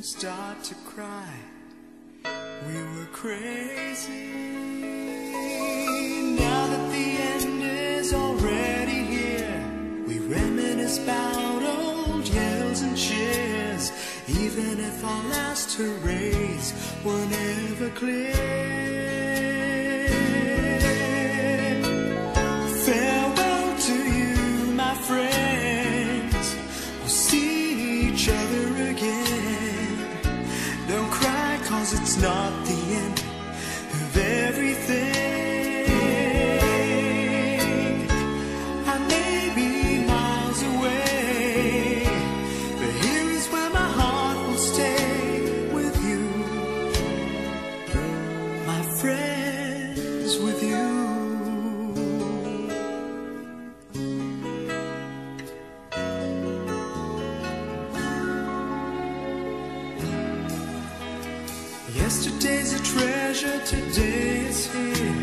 Start to cry. We were crazy. Now that the end is already here, we reminisce about old yells and cheers, even if our last hurrays were never clear. Farewell to you, my friends. We'll see each other again. Don't cry, 'cause it's not the end of everything. I may be miles away, but here is where my heart will stay with you, my friends, with you. Yesterday's a treasure, today is here.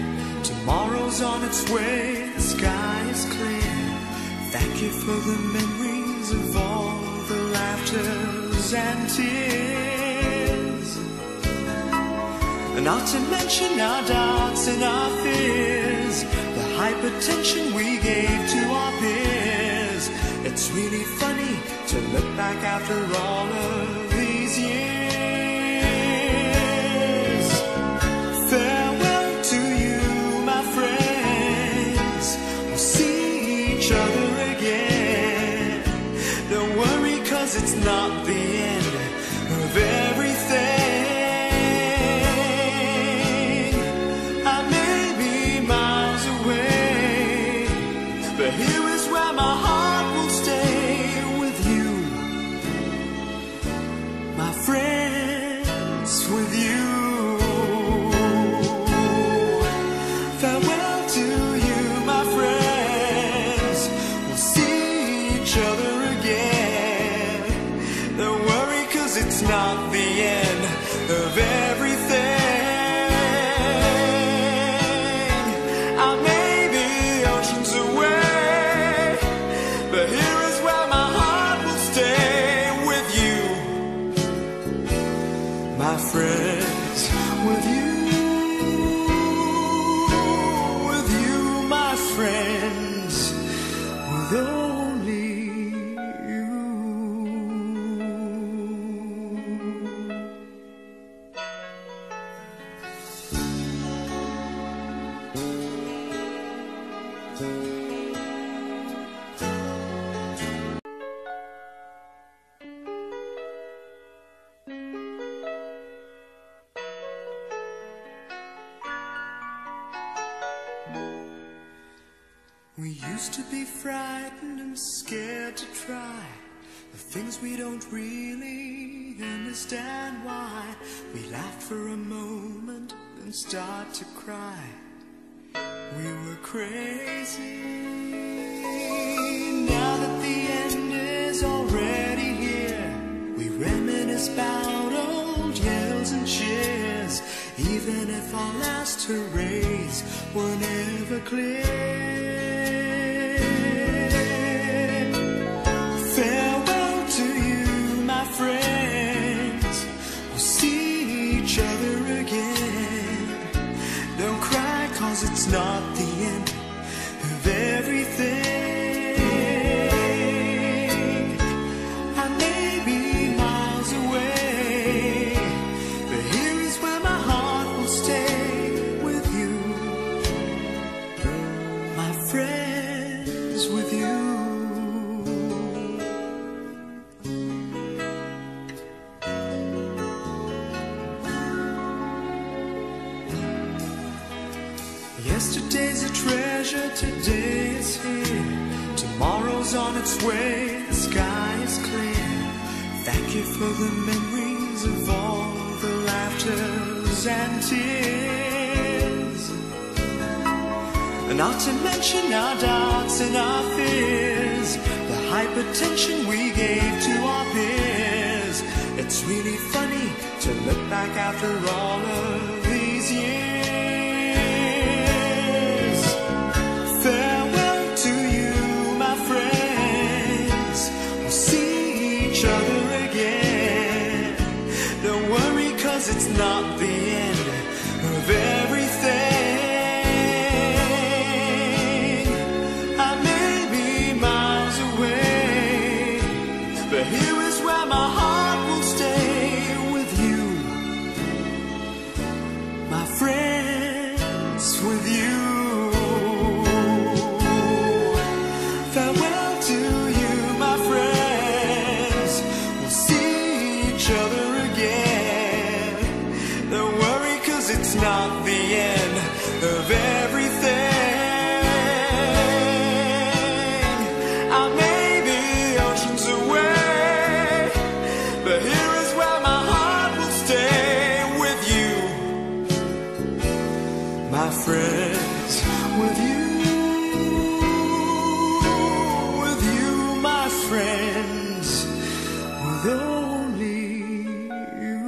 Tomorrow's on its way, the sky is clear. Thank you for the memories of all the laughters and tears, and not to mention our doubts and our fears, the hypertension we gave to our peers. It's really funny to look back after all of these years. It's not the end of everything. I may be miles away, but here is where my heart will stay with you, my friends, with you. Farewell to you, my friends. We'll see each other again. Don't worry, 'cause it's not the end of everything. I may be oceans away, but here is where my heart will stay with you, my friends, with you, my friends, with only you. We used to be frightened and scared to try the things we don't really understand why. We laughed for a moment and start to cry. We were crazy. Now that the end is already here, we reminisce about old yells and cheers, even if our last hurrays were never clear. Farewell to you, my friends. We'll see each other again. Don't cry, 'cause it's not the end of everything. I may be miles away, but here is where my heart will stay with you, my friends, with you. Yesterday's a treasure, today is here. Tomorrow's on its way, the sky is clear. Thank you for the memories of all the laughters and tears, Not to mention our doubts and our fears, the hypertension we gave to our peers. It's really funny to look back after all of these years. Farewell to you, my friends. We'll see each other again. Don't worry, 'cause it's not the end of everything. But here is where my heart will stay with you, my friends, with you. Farewell to you, my friends. We'll see each other again. Don't worry, 'cause it's not the end of everything. My friends, with you, my friends, with only you.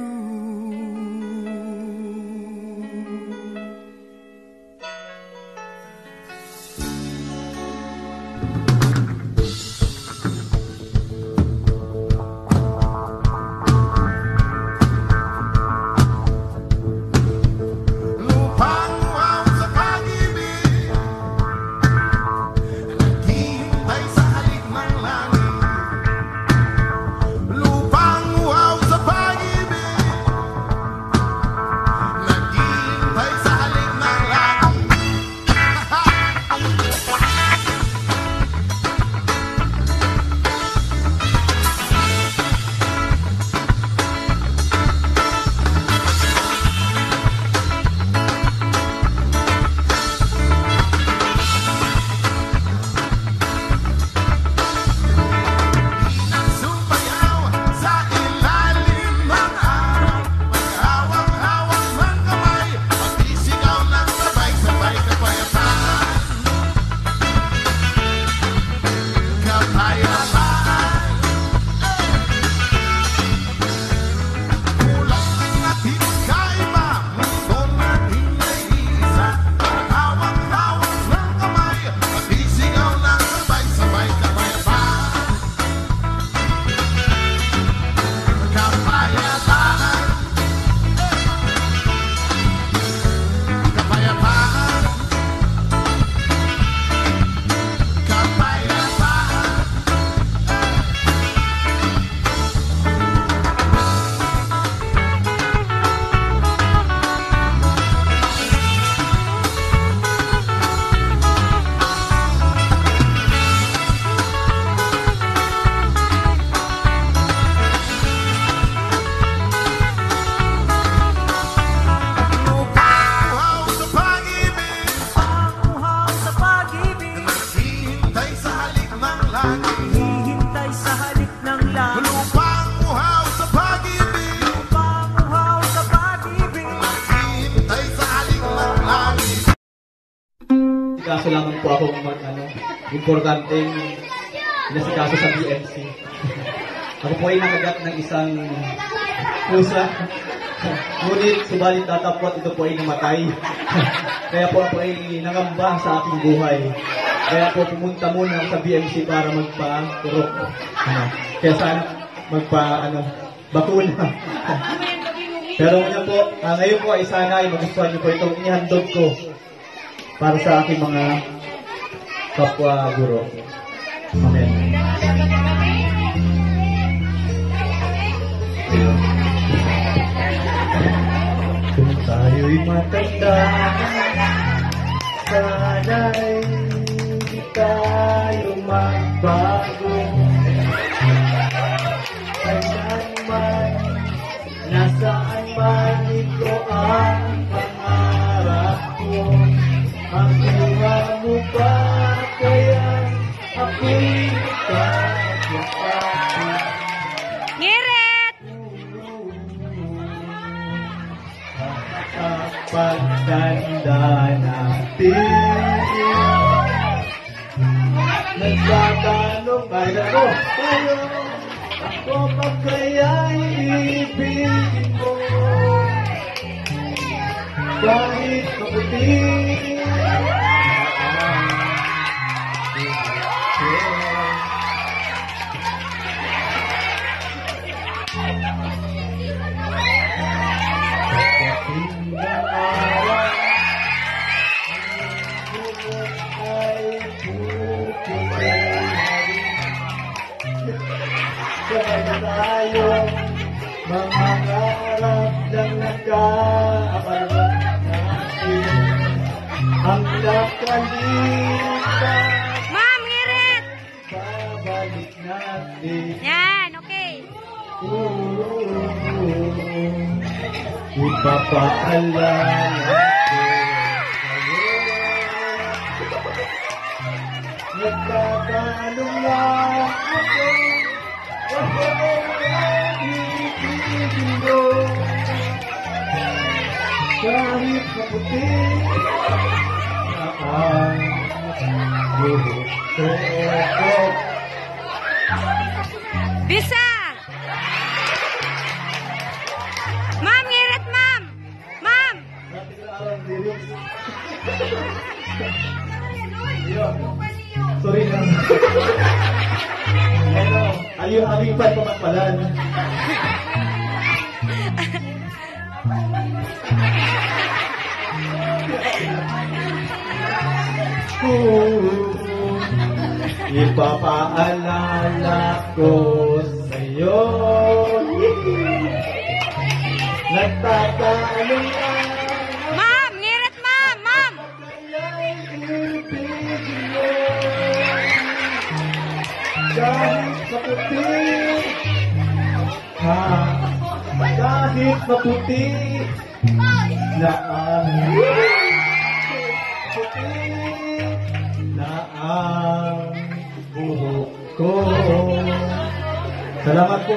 Kaso lamang po ako importanteng inasikaso sa BMC. Ako po ay nakagat ng isang pusa. Ngunit, subalit tatapwat ito po ay namatay. Kaya po ako ay nangamba sa aking buhay. Kaya po pumunta muna ako sa BMC para magpa-turok. Kaya sana bakuna. Pero ngayon po ay sana ay magustuhan niyo po itong inihandog ko para sa aking mga kapwa guro. Amen. Kung tayo'y matanda, sana'y hindi tayo magbago. Kailan man, nasaan man ito ang pangarap ko. Makuha mo ba kaya ako'y kakapit? Ngirit! Pagtanda natin Nagtatanong kaya ko sa'yo, ako pa kaya'y ibigin mo? Kahit maputi tayo mangarap lang nagkakaroon natin ang nakalimutan. Ma'am, ngirit! Babalik natin. Yan, okay. Ipapaalala ko sa'yo. Nagtatanong lang ako. Kahit maputi na ang buhok ko. Bisa! Ma'am, ngirit, ma'am! Ma'am! Sorry lang. Ayun pa pamapalan. Ipapaalala ko sa'yo. Nagtatanong lang. Ma'am, ngirit, ma'am! Ma'am! Kahit maputi kahit maputi na ang buhok ko. Salamat po.